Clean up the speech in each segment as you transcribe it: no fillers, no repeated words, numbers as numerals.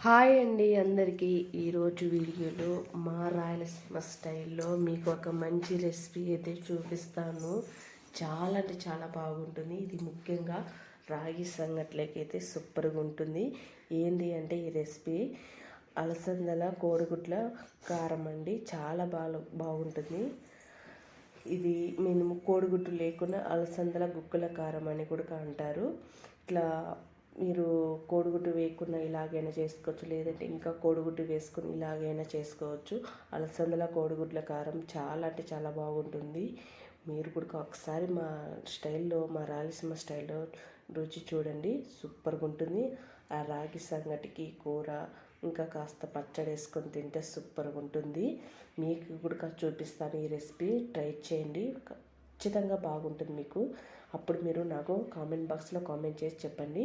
Hi అండి అందరికీ. ఈరోజు వీడియోలో మా రాయలసీమ స్టైల్లో మీకు ఒక మంచి రెసిపీ అయితే చూపిస్తాను. చాలా అంటే చాలా బాగుంటుంది. ఇది ముఖ్యంగా రాగి సంగట్లకైతే సూపర్గా ఉంటుంది. ఏంటి అంటే ఈ రెసిపీ అలసందల కోడిగుడ్ల కారం అండి. చాలా బాగుంటుంది. ఇది మేము కోడిగుడ్డు లేకుండా అలసందల గుక్కల కారం అని కూడా అంటారు. ఇట్లా మీరు కోడిగుడ్డు వేయకుండా ఇలాగైనా చేసుకోవచ్చు, లేదంటే ఇంకా కోడిగుడ్డు వేసుకొని ఇలాగైనా చేసుకోవచ్చు. అలసందల కోడిగుడ్ల కారం చాలా అంటే చాలా బాగుంటుంది. మీరు కూడా ఒకసారి మా స్టైల్లో, మా రాయలసీమ స్టైల్లో రుచి చూడండి, సూపర్గా ఉంటుంది. ఆ రాగి సంగటికి కూర ఇంకా కాస్త పచ్చడి వేసుకొని తింటే సూపర్గా ఉంటుంది. మీకు కూడా చూపిస్తాను ఈ రెసిపీ, ట్రై చేయండి, ఖచ్చితంగా బాగుంటుంది మీకు. అప్పుడు మీరు నాకు కామెంట్ బాక్స్లో కామెంట్ చేసి చెప్పండి.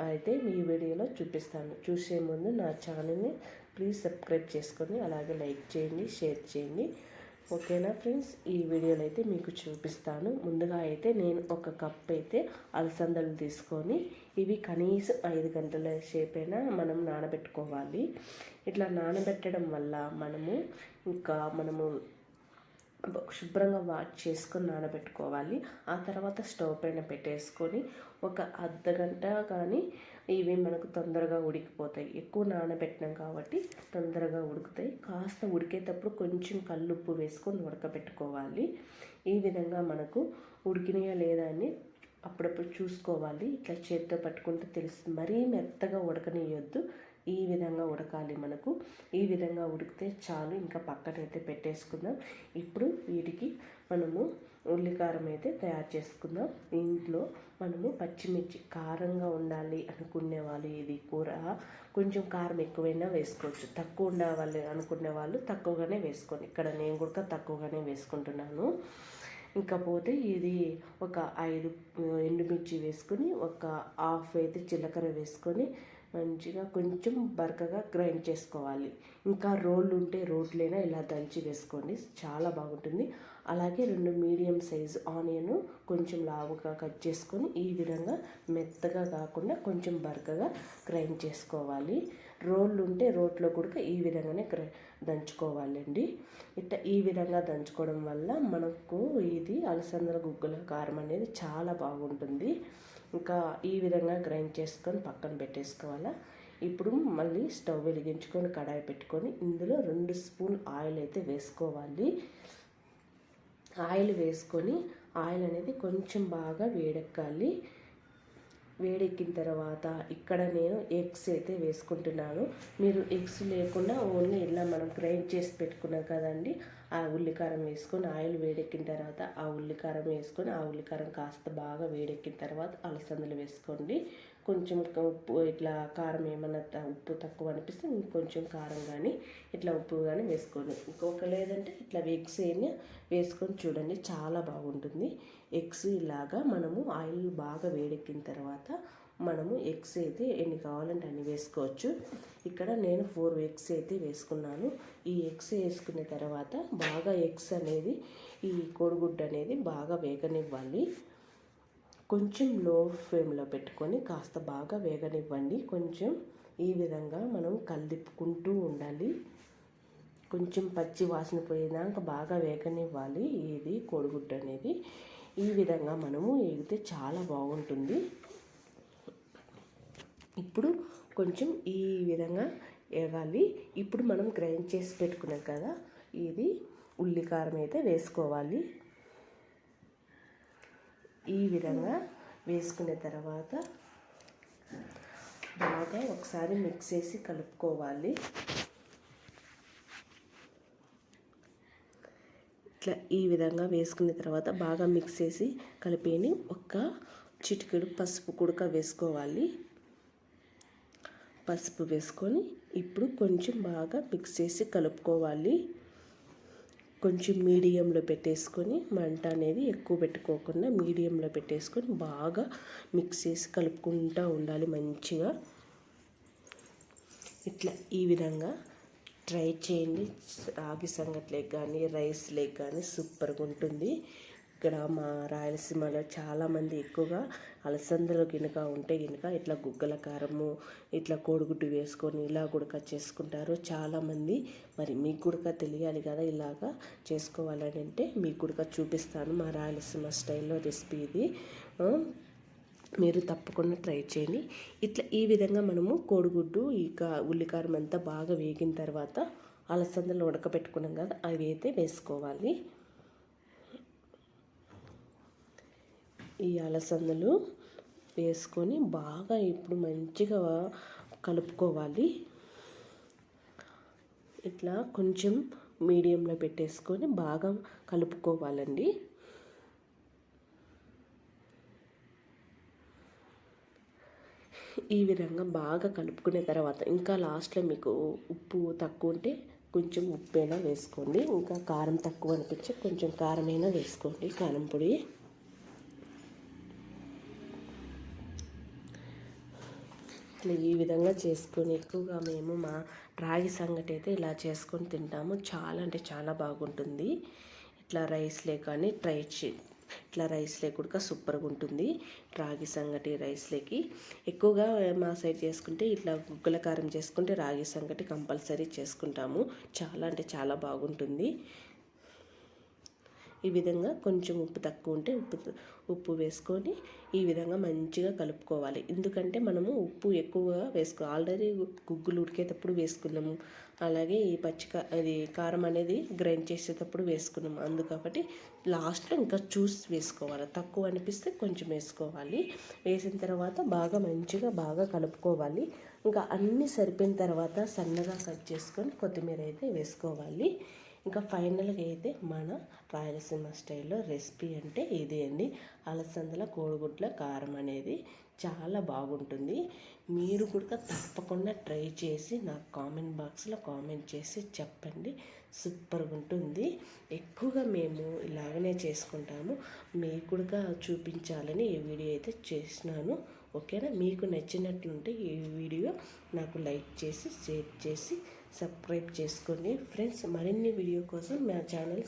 అయితే మీ వీడియోలో చూపిస్తాను. చూసే ముందు నా ఛానల్ని ప్లీజ్ సబ్స్క్రైబ్ చేసుకొని అలాగే లైక్ చేయండి, షేర్ చేయండి. ఓకేనా ఫ్రెండ్స్, ఈ వీడియోలో అయితే మీకు చూపిస్తాను. ముందుగా అయితే నేను ఒక కప్ అయితే అలసందలు తీసుకొని ఇవి కనీసం 5 గంటల సేపైనా మనం నానబెట్టుకోవాలి. ఇట్లా నానబెట్టడం వల్ల మనము శుభ్రంగా వాష్ చేసుకొని నానబెట్టుకోవాలి. ఆ తర్వాత స్టవ్ పైన పెట్టేసుకొని ఒక అర్ధగంట కానీ ఇవి మనకు తొందరగా ఉడికిపోతాయి. ఎక్కువ నానబెట్టినాం కాబట్టి తొందరగా ఉడుకుతాయి. కాస్త ఉడికేటప్పుడు కొంచెం కల్లుప్పు వేసుకొని ఉడకబెట్టుకోవాలి. ఈ విధంగా మనకు ఉడికినాయా లేదా అని అప్పుడప్పుడు చూసుకోవాలి. ఇట్లా చేత్తో పట్టుకుంటే తెలుస్తుంది. మరీ మెత్తగా ఉడకనియొద్దు, ఈ విధంగా ఉడకాలి మనకు. ఈ విధంగా ఉడికితే చాలు. ఇంకా పక్కనైతే పెట్టేసుకుందాం. ఇప్పుడు వీటికి మనము ఉల్లికారం అయితే తయారు చేసుకుందాం. ఇంట్లో మనము పచ్చిమిర్చి కారంగా ఉండాలి అనుకునే వాళ్ళు ఇది కూర కొంచెం కారం ఎక్కువైనా వేసుకోవచ్చు. తక్కువ ఉండాలి అనుకునే వాళ్ళు తక్కువగానే వేసుకోండి. ఇక్కడ నేను కూడా తక్కువగానే వేసుకుంటున్నాను. ఇంకపోతే ఇది ఒక 5 ఎండుమిర్చి వేసుకొని ఒక హాఫ్ అయితే జీలకర్ర వేసుకొని మంచిగా కొంచెం బరకగా గ్రైండ్ చేసుకోవాలి. ఇంకా రోళ్ళు ఉంటే రోట్లైనా ఇలా దంచి వేసుకోండి, చాలా బాగుంటుంది. అలాగే 2 మీడియం సైజు ఆనియన్ కొంచెం లావుగా కట్ చేసుకొని ఈ విధంగా మెత్తగా కాకుండా కొంచెం బరకగా గ్రైండ్ చేసుకోవాలి. రోళ్ళు ఉంటే రోట్లో కూడా ఈ విధంగానే దంచుకోవాలండి. ఇట్లా ఈ విధంగా దంచుకోవడం వల్ల మనకు ఇది అలసందల గుగ్గుల కారం అనేది చాలా బాగుంటుంది. ఇంకా ఈ విధంగా గ్రైండ్ చేసుకొని పక్కన పెట్టేసుకోవాలా. ఇప్పుడు మళ్ళీ స్టవ్ వెలిగించుకొని కడాయి పెట్టుకొని ఇందులో 2 స్పూన్ ఆయిల్ అయితే వేసుకోవాలి. ఆయిల్ వేసుకొని ఆయిల్ అనేది కొంచెం బాగా వేడెక్కాలి. వేడెక్కిన తర్వాత ఇక్కడ నేను ఎగ్స్ అయితే వేసుకుంటున్నాను. మీరు ఎగ్స్ లేకుండా ఓన్లీ ఇలా మనం గ్రైండ్ చేసి పెట్టుకున్నాం కదండి, ఆ ఉల్లికారం వేసుకొని ఆయిల్ వేడెక్కిన తర్వాత ఆ ఉల్లికారం వేసుకొని ఆ ఉల్లికారం కాస్త బాగా వేడెక్కిన తర్వాత అలసందలు వేసుకోండి. కొంచెం ఉప్పు, ఇట్లా కారం ఏమన్నా ఉప్పు తక్కువ అనిపిస్తే ఇంకొంచెం కారం కానీ ఇట్లా ఉప్పు కానీ వేసుకోండి. ఇంకొక లేదంటే ఇట్లా ఎగ్స్ అయినా వేసుకొని చూడండి, చాలా బాగుంటుంది. ఎగ్స్ ఇలాగా మనము ఆయిల్ బాగా వేడెక్కిన తర్వాత మనము ఎగ్స్ అయితే ఎన్ని కావాలంటే అన్ని వేసుకోవచ్చు. ఇక్కడ నేను 4 ఎగ్స్ అయితే వేసుకున్నాను. ఈ ఎగ్స్ వేసుకున్న తర్వాత బాగా ఎగ్స్ అనేది, ఈ కోడిగుడ్డు అనేది బాగా వేగనివ్వాలి. కొంచెం లో ఫ్లేమ్లో పెట్టుకొని కాస్త బాగా వేగనివ్వండి. కొంచెం ఈ విధంగా మనం కలిపుకుంటూ ఉండాలి. కొంచెం పచ్చి వాసన పోయేదాకా బాగా వేగనివ్వాలి ఇది కోడిగుడ్డు అనేది. ఈ విధంగా మనము వేగితే చాలా బాగుంటుంది. ఇప్పుడు కొంచెం ఈ విధంగా వేగాలి. ఇప్పుడు మనం గ్రైండ్ చేసి పెట్టుకున్నాం కదా, ఇది ఉల్లికారం అయితే వేసుకోవాలి. ఈ విధంగా వేసుకున్న తర్వాత బాగా ఒకసారి మిక్స్ చేసి కలుపుకోవాలి. ఇట్లా ఈ విధంగా వేసుకున్న తర్వాత బాగా మిక్స్ చేసి కలిపేని ఒక చిటికెడు పసుపు కుడక వేసుకోవాలి. పసుపు వేసుకొని ఇప్పుడు కొంచెం బాగా మిక్స్ చేసి కలుపుకోవాలి. కొంచెం మీడియంలో పెట్టేసుకొని, మంట అనేది ఎక్కువ పెట్టుకోకుండా మీడియంలో పెట్టేసుకొని బాగా మిక్స్ చేసి కలుపుకుంటూ ఉండాలి మంచిగా. ఇట్లా ఈ విధంగా ట్రై చేయండి. రాగి సంగట్లేకి కానీ రైస్ లేక్ కానీ సూపర్గా ఉంటుంది. ఇక్కడ మా రాయలసీమలో చాలామంది ఎక్కువగా అలసందలు ఉంటే ఇట్లా గుగ్గల కారము ఇట్లా కోడిగుడ్డు వేసుకొని ఇలా గుడక చేసుకుంటారు చాలామంది. మరి మీకు గుడక తెలియాలి కదా ఇలాగా చేసుకోవాలని అంటే మీకు గుడక చూపిస్తాను. మా రాయలసీమ స్టైల్లో రెసిపీ ఇది. మీరు తప్పకుండా ట్రై చేయండి. ఇట్లా ఈ విధంగా మనము కోడిగుడ్డు ఉల్లికారం అంతా బాగా వేగిన తర్వాత అలసందలు ఉడకబెట్టుకున్నాం కదా అవి అయితే వేసుకోవాలి. ఈ అలసందలు వేసుకొని బాగా ఇప్పుడు మంచిగా కలుపుకోవాలి. ఇట్లా కొంచెం మీడియంలో పెట్టేసుకొని బాగా కలుపుకోవాలండి. ఈ విధంగా బాగా కలుపుకునే తర్వాత ఇంకా లాస్ట్లో మీకు ఉప్పు తక్కువ ఉంటే కొంచెం ఉప్పైనా వేసుకోండి. ఇంకా కారం తక్కువ అనిపించి కొంచెం కారమైనా వేసుకోండి, కారం పొడి. ఇట్లా ఈ విధంగా చేసుకొని ఎక్కువగా మేము మా రాగి సంగటి అయితే ఇలా చేసుకొని తింటాము. చాలా అంటే చాలా బాగుంటుంది. ఇట్లా రైస్లే కానీ ఇట్లా రైస్లే కూడా సూపర్గా ఉంటుంది. రాగి సంగటి రైస్లేకి ఎక్కువగా మా సైడ్ చేసుకుంటే ఇట్లా గుగ్గల కారం చేసుకుంటే రాగి సంగటి కంపల్సరీ చేసుకుంటాము. చాలా అంటే చాలా బాగుంటుంది. ఈ విధంగా కొంచెం ఉప్పు తక్కువ ఉంటే ఉప్పు వేసుకొని ఈ విధంగా మంచిగా కలుపుకోవాలి. ఎందుకంటే మనము ఉప్పు ఎక్కువగా ఆల్రెడీ గుగ్గులు ఉడికేటప్పుడు వేసుకున్నాము, అలాగే ఈ అది కారం అనేది గ్రైండ్ చేసేటప్పుడు వేసుకున్నాము. అందుకబట్టి లాస్ట్లో ఇంకా చూసి వేసుకోవాలి. తక్కువ అనిపిస్తే కొంచెం వేసుకోవాలి. వేసిన తర్వాత మంచిగా కలుపుకోవాలి. ఇంకా అన్నీ సరిపోయిన తర్వాత సన్నగా కట్ చేసుకొని కొత్తిమీర అయితే వేసుకోవాలి. ఇంకా ఫైనల్గా అయితే మన రాయలసీమ స్టైల్లో రెసిపీ అంటే ఇదే అండి. అలసందల కోడిగుడ్ల కారం అనేది చాలా బాగుంటుంది. మీరు కూడా తప్పకుండా ట్రై చేసి నాకు కామెంట్ బాక్స్లో కామెంట్ చేసి చెప్పండి. సూపర్గా ఉంటుంది. ఎక్కువగా మేము ఇలాగనే చేసుకుంటాము. మీకు కూడా చూపించాలని ఈ వీడియో అయితే చేసినాను. ఓకేనా? మీకు నచ్చినట్లుంటే ఈ వీడియో నాకు లైక్ చేసి షేర్ చేసి సబ్స్క్రైబ్ చేసుకోండి ఫ్రెండ్స్. మరిన్ని వీడియో కోసం మా ఛానల్